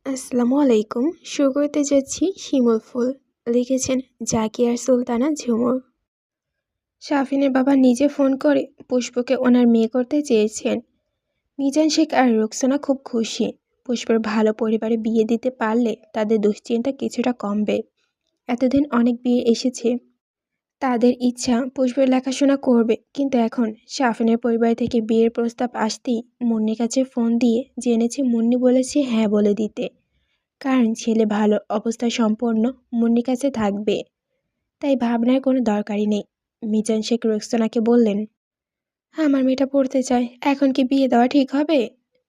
আসসালামু আলাইকুম। শুরু করতে যাচ্ছি শিমুল ফুল। লিখেছেন জাকিয়ার সুলতানা ঝুমুর। শাফিনের বাবা নিজে ফোন করে পুষ্পকে ওনার মেয়ে করতে চেয়েছেন। মিজান শেখ আর রুকসানা খুব খুশি। পুষ্পের ভালো পরিবারে বিয়ে দিতে পারলে তাদের দুশ্চিন্তা কিছুটা কমবে। এতদিন অনেক বিয়ে এসেছে, তাদের ইচ্ছা পুষ্পের লেখাশোনা করবে, কিন্তু এখন শাফিনের পরিবার থেকে বিয়ের প্রস্তাব আসতেই মুন্নির কাছে ফোন দিয়ে জেনেছে মুন্নি বলেছে হ্যাঁ বলে দিতে। কারণ ছেলে ভালো অবস্থা সম্পন্ন মুন্নির কাছে থাকবে, তাই ভাবনার কোনো দরকারই নেই। মিজান শেখ রুকসানাকে বললেন, আমার মেয়েটা পড়তে চায়, এখন কি বিয়ে দেওয়া ঠিক হবে?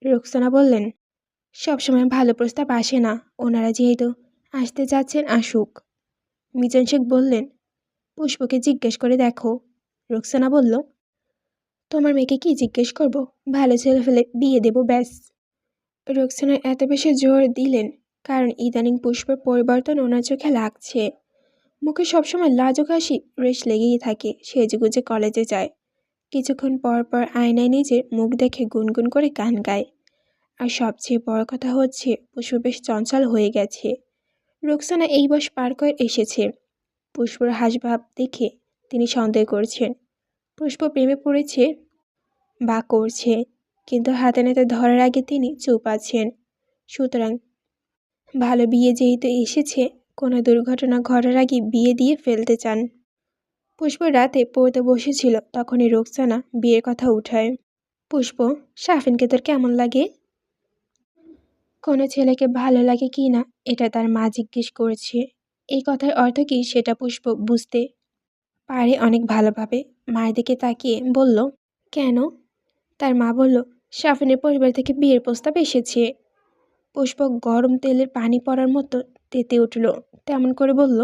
রুকসানা বললেন, সবসময় ভালো প্রস্তাব আসে না, ওনারা যেহেতু আসতে যাচ্ছেন আসুক। মিজান শেখ বললেন, পুষ্পকে জিজ্ঞেস করে দেখো। রুকসানা বলল, তোমার মেয়েকে কি জিজ্ঞেস করব, ভালো ছেলে ফেলে বিয়ে দেব ব্যাস। রুকসানা এত বেশি জোর দিলেন কারণ ইদানিং পুষ্পের পরিবর্তন ওনার চোখে লাগছে। মুখে সবসময় লাজুক হাসি রেশ লেগেই থাকে। সেজেগুজে কলেজে যায়, কিছুক্ষণ পর পর আয়নায় নিজের মুখ দেখে গুনগুন করে গান গায়। আর সবচেয়ে বড় কথা হচ্ছে পুষ্প বেশ চঞ্চল হয়ে গেছে। রুকসানা এই বয়স পার করে এসেছে। পুষ্পর হাসভাব দেখে তিনি সন্দেহ করছেন পুষ্প প্রেমে পড়েছে বা করছে, কিন্তু হাতে নাতে ধরার আগে তিনি চুপ আছেন। সুতরাং ভালো বিয়ে যেহেতু এসেছে, কোনো দুর্ঘটনা ঘটার আগে বিয়ে দিয়ে ফেলতে চান। পুষ্প রাতে পড়তে বসেছিল, তখনই রোকসানা বিয়ের কথা উঠায়। পুষ্প, শাফিনকে তোর কেমন লাগে? কোনো ছেলেকে ভালো লাগে কি না এটা তার মা জিজ্ঞেস করেছে। এই কথার অর্থ কি সেটা পুষ্প বুঝতে পারে অনেক ভালোভাবে। মায়ের দিকে তাকিয়ে বলল, কেন? তার মা বলল, শাফিনের পরিবার থেকে বিয়ের প্রস্তাব এসেছে। পুষ্প গরম তেলের পানি পড়ার মতো তেতে উঠল। তেমন করে বলল,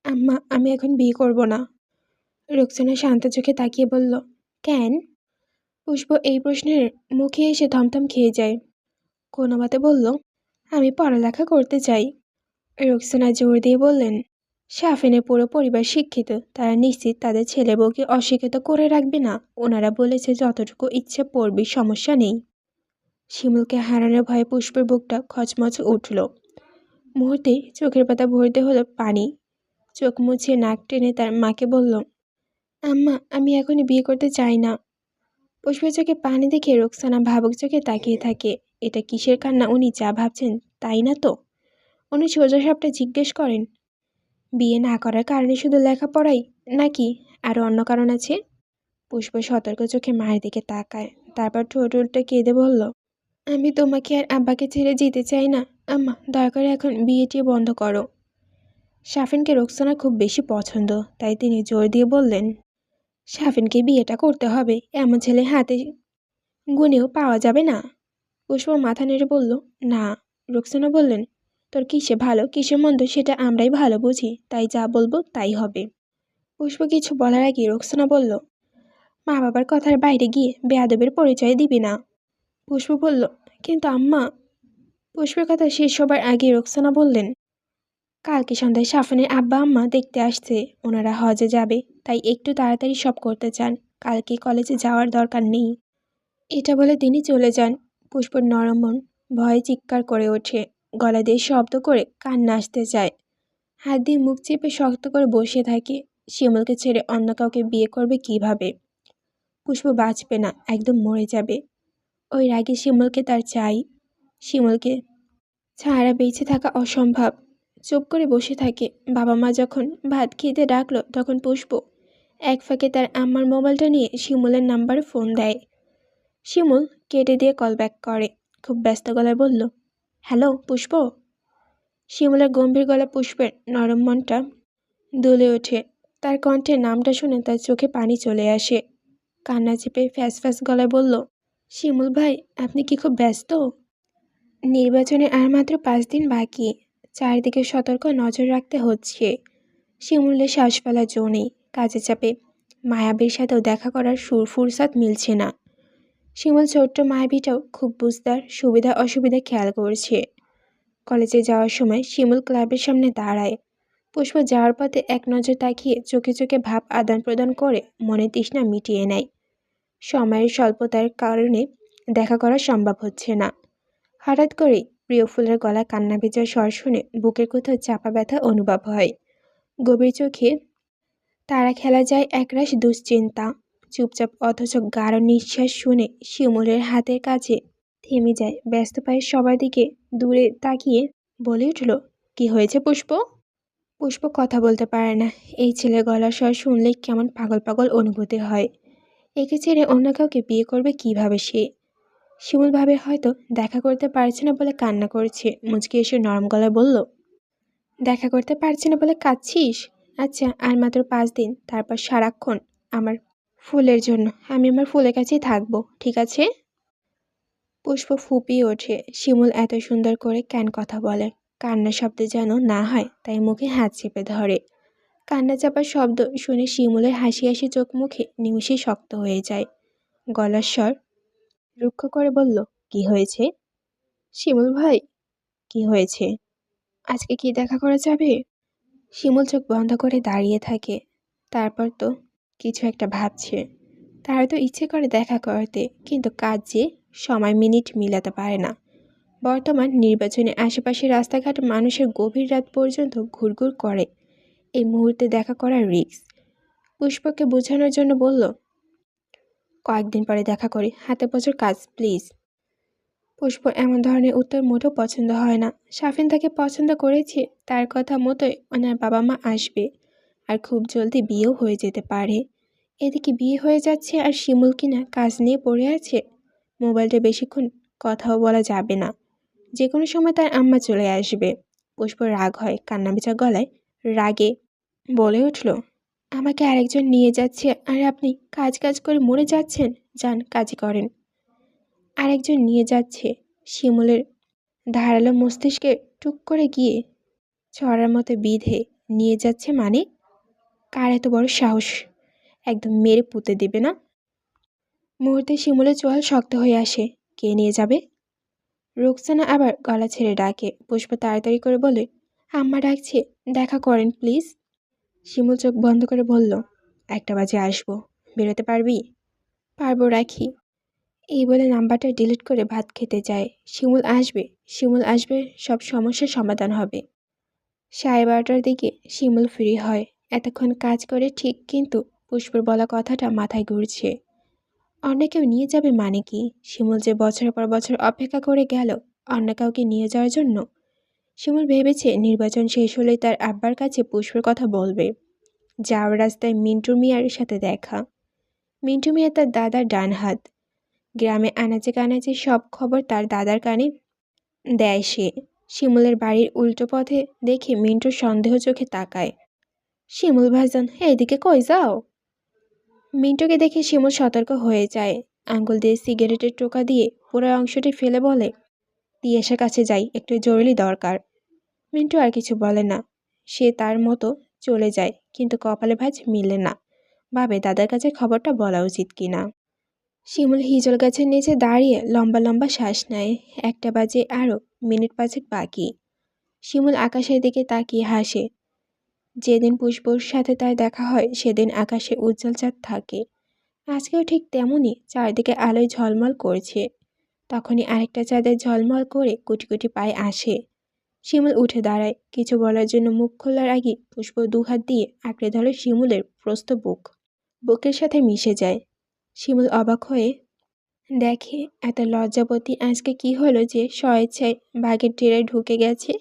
আম্মা, আমি এখন বিয়ে করব না। রুকসানা শান্ত চোখে তাকিয়ে বলল, কেন? পুষ্প এই প্রশ্নের মুখে এসে থমথম খেয়ে যায়। কোনো মতে বলল, আমি পড়ালেখা করতে চাই। রুকসানা জোর দিয়ে বললেন, শাফিনের পুরো পরিবার শিক্ষিত, তারা নিশ্চিত তাদের ছেলে বউকে অশিক্ষিত করে রাখবে না। ওনারা বলেছে যতটুকু ইচ্ছে পড়বি, সমস্যা নেই। শিমুলকে হারানোর ভয়ে পুষ্পের বুকটা খচমচ উঠল। মুহূর্তে চোখের পাতা ভরতে হলো পানি। চোখ মুছিয়ে নাক টেনে তার মাকে বলল, আম্মা, আমি এখনই বিয়ে করতে চাই না। পুষ্পের চোখে পানি দেখে রোকসানা ভাবুক চোখে তাকিয়ে থাকে। এটা কিসের কান্না? উনি যা ভাবছেন তাই না তো? উনি সোজা সাপটা জিজ্ঞেস করেন, বিয়ে না করার কারণে শুধু লেখাপড়াই, নাকি আরও অন্য কারণ আছে? পুষ্প সতর্ক চোখে মায়ের দিকে তাকায়, তারপর ঠোঁট উল্টে কেঁদে বলল, আমি তোমাকে আর আব্বাকে ছেড়ে যেতে চাই না। আম্মা, দয়া করে এখন বিয়েটি বন্ধ করো। শাফিনকে রোকসানা খুব বেশি পছন্দ, তাই তিনি জোর দিয়ে বললেন, শাফিনকে বিয়েটা করতে হবে, এমন ছেলে হাতে গুনেও পাওয়া যাবে না। পুষ্প মাথা নেড়ে বলল, না। রোকসানা বললেন, তোর কিসে ভালো কিসে মন্দ সেটা আমরাই ভালো বুঝি, তাই যা বলবো তাই হবে। পুষ্প কিছু বলার আগে রোকসানা বলল, মা বাবার কথার বাইরে গিয়ে বেয়াদবের পরিচয় দিবি না। পুষ্প বলল, কিন্তু আম্মা। পুষ্পের কথা শেষ হবার আগে রোকসানা বললেন, কালকে সন্ধ্যায় শাফিনের আব্বা আম্মা দেখতে আসছে। ওনারা হজে যাবে, তাই একটু তাড়াতাড়ি সব করতে চান। কালকে কলেজে যাওয়ার দরকার নেই। এটা বলে তিনি চলে যান। পুষ্পর নরম মন ভয়ে চিৎকার করে ওঠে, গলা দিয়ে শব্দ করে কান্না আসতে চায়। হাত দিয়ে মুখ চেপে শক্ত করে বসে থাকে। শিমুলকে ছেড়ে অন্য কাউকে বিয়ে করবে কিভাবে? পুষ্প বাঁচবে না, একদম মরে যাবে। ওই রাগে শিমুলকে তার চাই। শিমুলকে ছাড়া বেঁচে থাকা অসম্ভব। চুপ করে বসে থাকে। বাবা মা যখন ভাত খেতে ডাকলো, তখন পুষ্প এক ফাঁকে তার আম্মার মোবাইলটা নিয়ে শিমুলের নাম্বারে ফোন দেয়। শিমুল কেটে দিয়ে কল ব্যাক করে, খুব ব্যস্ত গলায় বলল, হ্যালো পুষ্প। শিমুলের গম্ভীর গলা পুষ্পের নরম মনটা দুলে ওঠে। তার কণ্ঠে নামটা শুনে তার চোখে পানি চলে আসে। কান্না চেপে ফ্যাস ফ্যাস গলায় বলল, শিমুল ভাই, আপনি কি খুব ব্যস্ত? নির্বাচনে আর মাত্র 5 দিন বাকি। চারিদিকে সতর্ক নজর রাখতে হচ্ছে। শিমুলের শ্বাস ফেলা জো নেই। কাজে চাপে মায়াবীর সাথেও দেখা করার ফুরসাত মিলছে না। শিমুল ছোট্ট মায়াবীটাও খুব বুঝদার, সুবিধা অসুবিধা খেয়াল করছে। কলেজে যাওয়ার সময় শিমুল ক্লাবের সামনে দাঁড়ায়। পুষ্প যাওয়ার পথে এক নজর তাকিয়ে চোখে চোখে ভাব আদান প্রদান করে মনে তৃষ্ণা মিটিয়ে নেয়। সময়ের স্বল্পতার কারণে দেখা করা সম্ভব হচ্ছে না। হঠাৎ করেই প্রিয় ফুলের গলায় কান্না ভেজা স্বর শুনে বুকের কোথাও চাপা ব্যথা অনুভব হয়। গভীর চোখে তারা খেলা যায় একরাশ দুশ্চিন্তা। চুপচাপ অথচ গাঢ় নিঃশ্বাস শুনে শিমুলের হাতের কাছে থেমে যায়, ব্যস্ত পায়ে সবার দিকে দূরে তাকিয়ে বলে উঠল, কি হয়েছে পুষ্প? পুষ্প কথা বলতে পারে না। এই ছেলের গলার স্বর শুনলেই কেমন পাগল পাগল অনুভূতি হয়। একে ছেড়ে অন্য কাউকে বিয়ে করবে কিভাবে সে? শিমুল ভাবে হয়তো দেখা করতে পারছে না বলে কান্না করছে। মুচকি এসে নরম গলায় বলল, দেখা করতে পারছি না বলে কাঁদছিস? আচ্ছা, আর মাত্র 5 দিন, তারপর সারাক্ষণ আমার ফুলের জন্য আমি আমার ফুলের কাছেই থাকবো, ঠিক আছে? পুষ্প ফুপিয়ে ওঠে। শিমুল এত সুন্দর করে কেন কথা বলে? কান্নার শব্দ যেন না হয় তাই মুখে হাত চেপে ধরে। কান্না চাপার শব্দ শুনে শিমুলের হাসি হাসি চোখ মুখে নিমিষেই শক্ত হয়ে যায়। গলার স্বর রুক্ষ করে বলল, কি হয়েছে? শিমুল ভাই, কি হয়েছে? আজকে কি দেখা করা যাবে? শিমুল চোখ বন্ধ করে দাঁড়িয়ে থাকে। তারপর তো কিছু একটা ভাবছে। তার তো ইচ্ছে করে দেখা করতে, কিন্তু কাজ যে সময় মিনিট মিলাতে পারে না। বর্তমান নির্বাচনে আশেপাশের রাস্তাঘাট মানুষের গভীর রাত পর্যন্ত ঘুরঘুর করে। এই মুহূর্তে দেখা করার রিস্ক। পুষ্পকে বোঝানোর জন্য বলল, কয়েকদিন পরে দেখা করি, হাতে প্রচুর কাজ, প্লিজ। পুষ্প এমন ধরনের উত্তর মোটেও পছন্দ হয় না। সাফিন তাকে পছন্দ করেছে, তার কথা মতোই ওনার বাবা মা আসবে, আর খুব জলদি বিয়েও হয়ে যেতে পারে। এদিকে বিয়ে হয়ে যাচ্ছে আর শিমুল কিনা কাজ নিয়ে পড়ে আছে। মোবাইলটা বেশিক্ষণ কথাও বলা যাবে না, যে কোনো সময় তার আম্মা চলে আসবে। পুষ্প রাগ হয়, কান্না ভেজা গলায় রাগে বলে উঠল, আমাকে আরেকজন নিয়ে যাচ্ছে আর আপনি কাজ কাজ করে মরে যাচ্ছেন। যান, কাজই করেন। আরেকজন নিয়ে যাচ্ছে? শিমুলের ধারালো মস্তিষ্কে টুক করে গিয়ে ছড়ার মতো বিঁধে নিয়ে যাচ্ছে মানে? কার এত বড় সাহস? একদম মেরে পুঁতে দেবে না? মুহূর্তে শিমুলের চোয়াল শক্ত হয়ে আসে। কে নিয়ে যাবে? রোকসানা আবার গলা ছেড়ে ডাকে। পুষ্প তাড়াতাড়ি করে বলে, আম্মা ডাকছে, দেখা করেন প্লিজ। শিমুল চোখ বন্ধ করে বলল, 1টা বাজে আসবো, বেরোতে পারবি? পারবো, রাখি। এই বলে নাম্বারটা ডিলিট করে ভাত খেতে যায়। শিমুল আসবে, শিমুল আসবে, সব সমস্যার সমাধান হবে। 12:30টার দিকে শিমুল ফ্রি হয়। এতক্ষণ কাজ করে ঠিক, কিন্তু পুষ্পর বলা কথাটা মাথায় ঘুরছে। অন্য কেউ নিয়ে যাবে মানে কি? শিমুল যে বছরের পর বছর অপেক্ষা করে গেল অন্য কাউকে নিয়ে যাওয়ার জন্য। শিমুল ভেবেছে নির্বাচন শেষ হলেই তার আব্বার কাছে পুষ্পর কথা বলবে। যাওয়ার রাস্তায় মিন্টু মিয়ার সাথে দেখা। মিন্টু মিয়া তার দাদার ডান হাত। গ্রামে আনাচে কানাচে সব খবর তার দাদার কানে দেয় সে। শিমুলের বাড়ির উল্টো পথে দেখে মিন্টুর সন্দেহ চোখে তাকায়। শিমুল ভাইজান, এইদিকে কই যাও? মিন্টুকে দেখে শিমুল সতর্ক হয়ে যায়। আঙ্গুল দিয়ে সিগারেটের টোকা দিয়ে পুরো অংশটি ফেলে বলে, তিয়াসের কাছে যাই, একটু জরুরি দরকার। মিন্টু আর কিছু বলে না। সে তার মতো চলে যায়, কিন্তু কপালে ভাঁজ মিলে না। ভাবে দাদার কাছে খবরটা বলা উচিত কিনা। শিমুল হিজল গাছের নিচে দাঁড়িয়ে লম্বা লম্বা শ্বাস নেয়। 1টা বাজে, আরও মিনিট 5 বাকি। শিমুল আকাশের দিকে তাকিয়ে হাসে। যেদিন পুষ্পর সাথে তার দেখা হয় সেদিন আকাশে উজ্জ্বল চাঁদ থাকে। আজকেও ঠিক তেমনই, চারদিকে আলোয় ঝলমল করছে। তখনই আরেকটা চাঁদের ঝলমল করে কুটি কুটি পায়ে আসে। শিমুল উঠে দাঁড়ায়। কিছু বলার জন্য মুখ খোলার আগে পুষ্প 2 হাত দিয়ে আঁকড়ে ধরে শিমুলের প্রস্থ বুক। বুকের সাথে মিশে যায়। শিমুল অবাক হয়ে দেখে, এত লজ্জাবতী আজকে কি হলো যে স্বেচ্ছায় বাঘের ডেরায় ঢুকে গেছে।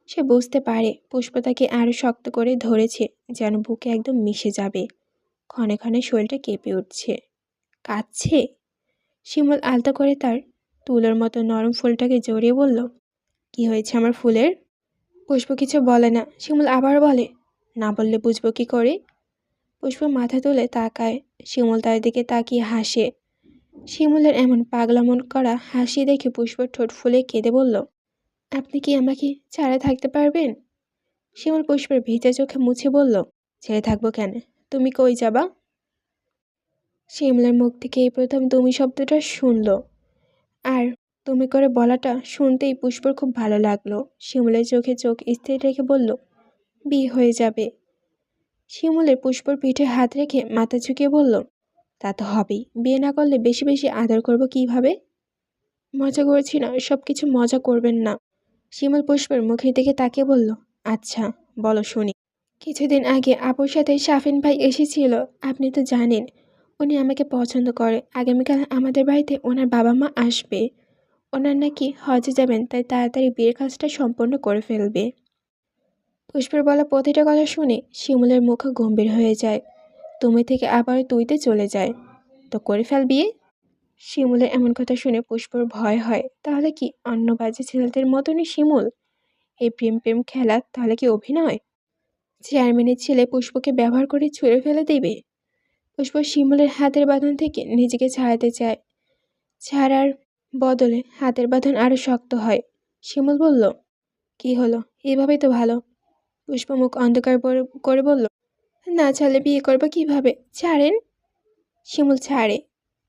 সে বুঝতে পারে পুষ্প তাকে আরো শক্ত করে ধরেছে, যেন বুকে একদম মিশে যাবে। ক্ষণে ক্ষণে শরীরটা কেঁপে উঠছে, কাঁদছে। শিমুল আলতো করে তার তুলোর মতো নরম ফুলটাকে জড়িয়ে বলল, কি হয়েছে আমার ফুলের? পুষ্প কিছু বলে না। শিমুল আবার বলে, না বললে বুঝবো কি করে? পুষ্প মাথা তুলে তাকায়। শিমুল তার দিকে তাকিয়ে হাসে। শিমুলের এমন পাগলামন করা হাসি দেখে পুষ্প ঠোঁট ফুলে কেঁদে বলল, আপনি কি আমাকে ছাড়া থাকতে পারবেন? শিমুল পুষ্পের ভিজা চোখে মুছে বলল, ছেড়ে থাকবো কেন? তুমি কই যাবা? শিমুলের মুখ থেকে এই প্রথম তুমি শব্দটা শুনল, আর তুমি করে বলাটা শুনতেই পুষ্পর খুব ভালো লাগলো। শিমুলের চোখে চোখ স্থির রেখে বলল, বিয়ে হয়ে যাবে। শিমুলের পুষ্পর পিঠে হাত রেখে মাথা ঝুঁকিয়ে বলল, তা তো হবেই, বিয়ে না করলে বেশি বেশি আদর করব কিভাবে? মজা করছি না, সব কিছু মজা করবেন না। শিমুল পুষ্পের মুখের দিকে তাকিয়ে বলল, আচ্ছা, বলো শুনি। কিছুদিন আগে আপুর সাথে শাফিন ভাই এসেছিল। আপনি তো জানেন উনি আমাকে পছন্দ করে। আগামীকাল আমাদের বাড়িতে ওনার বাবা মা আসবে। ওনার নাকি হজে যাবেন, তাই তাড়াতাড়ি বিয়ের কাজটা সম্পন্ন করে ফেলবে। পুষ্পের বলা প্রতিটা কথা শুনে শিমুলের মুখ গম্ভীর হয়ে যায়। তুমি থেকে আবার তুইতে চলে যায়। তো করে ফেল বিয়ে। শিমুলের এমন কথা শুনে পুষ্পর ভয় হয়। তাহলে কি অন্য বাজে ছেলেদের মতনই শিমুল? এই প্রেম প্রেম খেলা তাহলে কি অভিনয়? চেয়ারম্যানের ছেলে পুষ্পকে ব্যবহার করে ছুঁড়ে ফেলে দেবে। পুষ্প শিমুলের হাতের বাঁধন থেকে নিজেকে ছাড়াতে চায়। ছাড়ার বদলে হাতের বাঁধন আরো শক্ত হয়। শিমুল বলল, কি হলো? এভাবেই তো ভালো। পুষ্প মুখ অন্ধকার করে বলল, না ছাড়লে বিয়ে করবো কিভাবে? ছাড়েন। শিমুল ছাড়ে।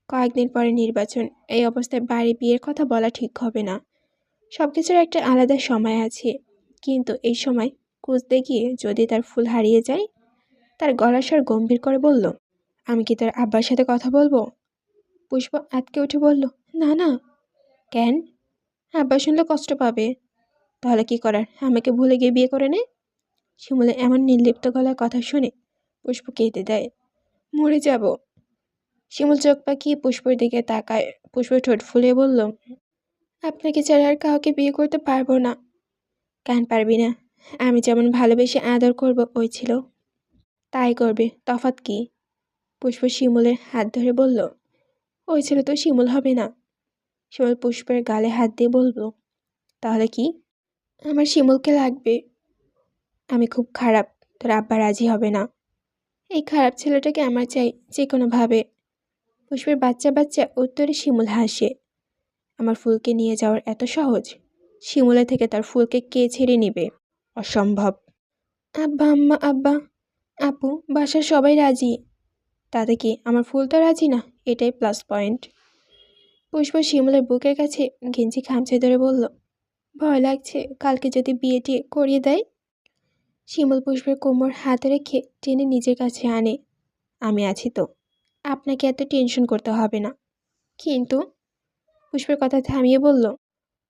কয়েকদিন পরে নির্বাচন। এই অবস্থায় বাড়ি বিয়ের কথা বলা ঠিক হবে না। সবকিছুর একটা আলাদা সময় আছে। কিন্তু এই সময় খুঁজতে গিয়ে যদি তার ফুল হারিয়ে যায়। তার গলার স্বর গম্ভীর করে বলল, আমি কি তোর আব্বার সাথে কথা বলবো? পুষ্প আঁতকে উঠে বলল, না না। কেন? আব্বা শুনলে কষ্ট পাবে। তাহলে কি করার? আমাকে ভুলে গিয়ে বিয়ে করে নে। শিমুলের এমন নির্লিপ্ত গলার কথা শুনে পুষ্প কেঁদে দেয়। মরে যাব। শিমুল চোখ পাকিয়ে পুষ্পর দিকে তাকায়। পুষ্প ঠোঁট ফুলিয়ে বলল, আপনাকে ছাড়া আর কাউকে বিয়ে করতে পারবো না। কেন পারবি না? আমি যেমন ভালোবেসে আদর করব ওই ছিল তাই করবে, তফাৎ কি? পুষ্প শিমুলের হাত ধরে বলল, ওই ছিল তো শিমুল হবে না। শিমুল পুষ্পের গালে হাত দিয়ে বলল, তাহলে কি? আমার শিমুলকে লাগবে। আমি খুব খারাপ, তোর আব্বা রাজি হবে না। এই খারাপ ছেলেটাকে আমার চাই যে কোনোভাবে। পুষ্পের বাচ্চা বাচ্চা উত্তরে শিমুল হাসে। আমার ফুলকে নিয়ে যাওয়ার এত সহজ? শিমুলে থেকে তার ফুলকে কে ছেড়ে নিবে? অসম্ভব। আব্বা আম্মা আব্বা আপু বাসার সবাই রাজি। তাতে কি আমার ফুল তো রাজি না? এটাই প্লাস পয়েন্ট। পুষ্প শিমুলের বুকের কাছে গেঞ্জি খামচে ধরে বলল, ভয় লাগছে কালকে যদি বিয়েটি করিয়ে দেয়। শিমুল পুষ্পের কোমর হাতে রেখে টেনে নিজের কাছে আনে। আমি আছি তো, আপনাকে এত টেনশন করতে হবে না। কিন্তু পুষ্পের কথা থামিয়ে বলল,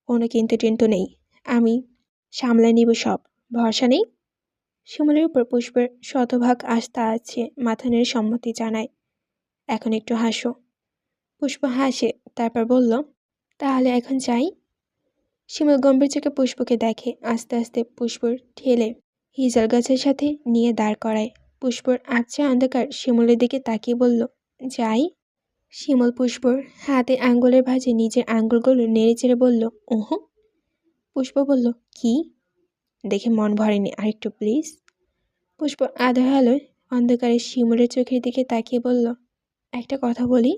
কোনো কিন্তু টেনতো নেই। আমি সামলে নিব সব। ভরসা নেই? শিমুলের উপর পুষ্পের শতভাগ আস্থা আছে। মাথা নেড়ে সম্মতি জানায়। এখন একটু হাসো। পুষ্প হাসে, তারপর বলল, তাহলে এখন যাই। শিমুল গম্ভীর চোখে পুষ্পকে দেখে। আস্তে আস্তে পুষ্পর ঠেলে হিজল গাছের সাথে নিয়ে দাঁড় করায়। পুষ্পর আবছা অন্ধকার শিমুলের দিকে তাকিয়ে বলল, যাই। শিমুল পুষ্পর হাতে আঙ্গুলের ভাঁজে নিজের আঙ্গুলগুলো নেড়ে চেড়ে বলল, ওহ। পুষ্প বলল, কি? দেখে মন ভরেনি, আরেকটু প্লিজ। পুষ্প আধা আলোয় অন্ধকারে শিমুলের চোখের দিকে তাকিয়ে বলল, একটা কথা বলি।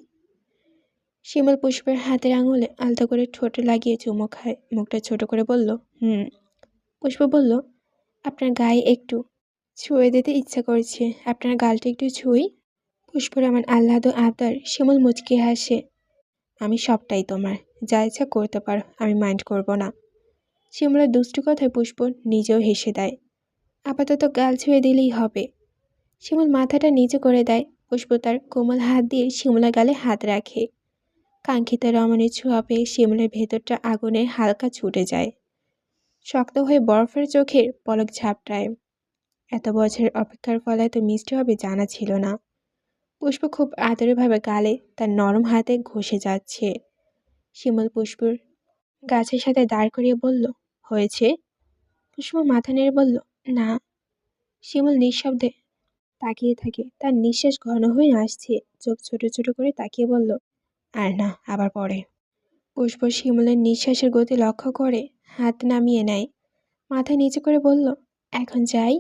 শিমুল পুষ্পের হাতের আঙুলে আলতো করে ঠোঁট লাগিয়ে চুমো খায়। মুখটা ছোট করে বলল, হুম। পুষ্প বলল, আপনার গায়ে একটু ছুঁয়ে দিতে ইচ্ছা করছে। আপনার গালটা একটু ছুঁই। পুষ্পর এমন আহ্লাদ আবদার। শিমুল মুচকি হাসে, আমি সবটাই তোমার, যা ইচ্ছা করতে পারো, আমি মাইন্ড করব না। শিমুলের দুষ্টু কথায় পুষ্প নিজেও হেসে দেয়। আপাতত গাল ছুঁয়ে দিলেই হবে। শিমুল মাথাটা নিচু করে দেয়। পুষ্প তার কোমল হাত দিয়ে শিমুলের গালে হাত রাখে। কাঙ্ক্ষিত রমণীর ছোঁয়া পেয়ে শিমুলের ভেতরটা আগুনের হালকা ছুটে যায়। শক্ত হয়ে বরফের চোখের পলক ঝাপটায়। এত বছরের অপেক্ষার ফলে এত মিষ্টি হবে জানা ছিল না। পুষ্প খুব আদরেভাবে গালে তার নরম হাতে ঘষে যাচ্ছে। শিমুল পুষ্পর গাছের সাথে দাঁড় করিয়ে বলল, হয়েছে? পুষ্প মাথা নেড়ে বলল, না। শিমুল নিঃশব্দে তাকিয়ে থাকে। তার নিঃশ্বাস ঘন হয়ে আসছে। চোখ ছোট ছোট করে তাকিয়ে বলল, আর না, আবার পরে। পুষ্প শিমুলের নিঃশ্বাসের গতি লক্ষ্য করে হাত নামিয়ে নেয়। মাথা নিচু করে বলল, এখন যাই।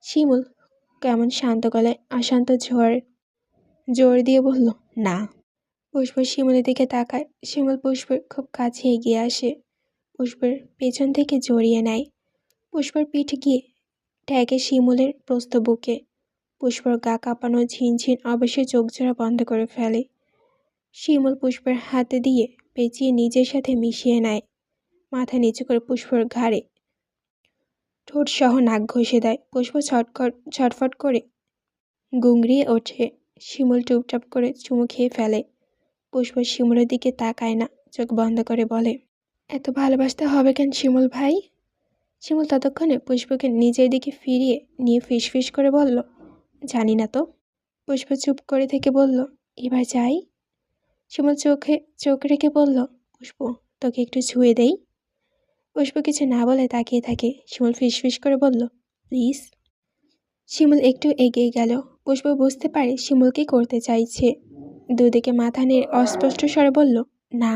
শিমুল কেমন শান্ত গলায় অশান্ত জোর দিয়ে বলল, না। পুষ্প শিমুলের দিকে তাকায়। শিমুল পুষ্পের খুব কাছে এগিয়ে আসে। পুষ্পের পেছন থেকে জড়িয়ে নেয়। পুষ্পর পিঠ গিয়ে ঠেকে শিমুলের প্রস্থ বুকে। পুষ্পর গা কাঁপানো ঝিনঝিন অবশ্যই চোখজোড়া বন্ধ করে ফেলে। শিমুল পুষ্পের হাতে দিয়ে পেঁচিয়ে নিজের সাথে মিশিয়ে নেয়। মাথা নিচু করে পুষ্পর ঘাড়ে ঠোঁট সহ নাক ঘষে দেয়। পুষ্প ছটফট করে গুংড়িয়ে ওঠে। শিমুল টুপটাপ করে চুমু খেয়ে ফেলে। পুষ্প শিমুলের দিকে তাকায় না। চোখ বন্ধ করে বলে, এত ভালোবাসতে হবে কেন শিমুল ভাই? শিমুল ততক্ষণে পুষ্পকে নিজের দিকে ফিরিয়ে নিয়ে ফিসফিস করে বলল, জানি না তো। পুষ্প চুপ করে থেকে বলল, এবার যাই? শিমুল চোখ রেখে বলল, পুষ্প, তোকে একটু ছুঁয়ে দেই? পুষ্প কিছু না বলে তাকিয়ে থাকে। শিমুল ফিসফিস করে বলল, প্লিজ। শিমুল একটু এগিয়ে গেল। পুষ্প বুঝতে পারে শিমুল কি করতে চাইছে। দুদিকে মাথা নেড়ে অস্পষ্ট স্বরে বলল, না।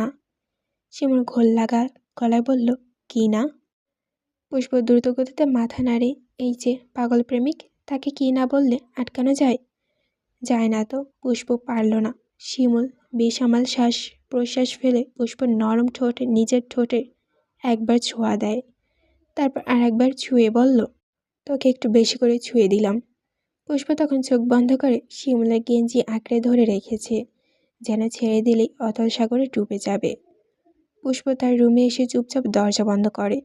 শিমুল ঘোল লাগা গলায় বলল, কি না? পুষ্প দ্রুত গতিতে মাথা নাড়ে। এই যে পাগল প্রেমিক, তাকে কি না বললে আটকানো যায়? যায় না তো। পুষ্প পারল না। শিমুল বেসামাল শ্বাস প্রশ্বাস ফেলে পুষ্প নরম ঠোঁটে নিজের ঠোঁটে একবার ছোঁয়া দেয়। তারপর আর একবার ছুঁয়ে বলল, তোকে একটু বেশি করে ছুঁয়ে দিলাম। পুষ্প তখন চোখ বন্ধ করে শিমুলের গেঞ্জি আঁকড়ে ধরে রেখেছে, যেন ছেড়ে দিলেই অতল সাগরে ডুবে যাবে। পুষ্প তার রুমে এসে চুপচাপ দরজা বন্ধ করে।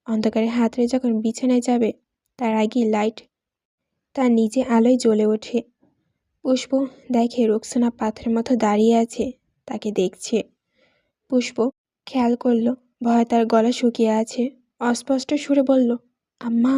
অন্ধকারে হাতড়ে যখন বিছানায় যাবে, তার আগেই লাইট তার নিজে আলোয় জ্বলে ওঠে। পুষ্প দেখে রোকসানা পাথরের মতো দাঁড়িয়ে আছে, তাকে দেখছে। পুষ্প খেয়াল করল ভয় তার গলা শুকিয়ে আছে। অস্পষ্ট সুরে বলল, আম্মা।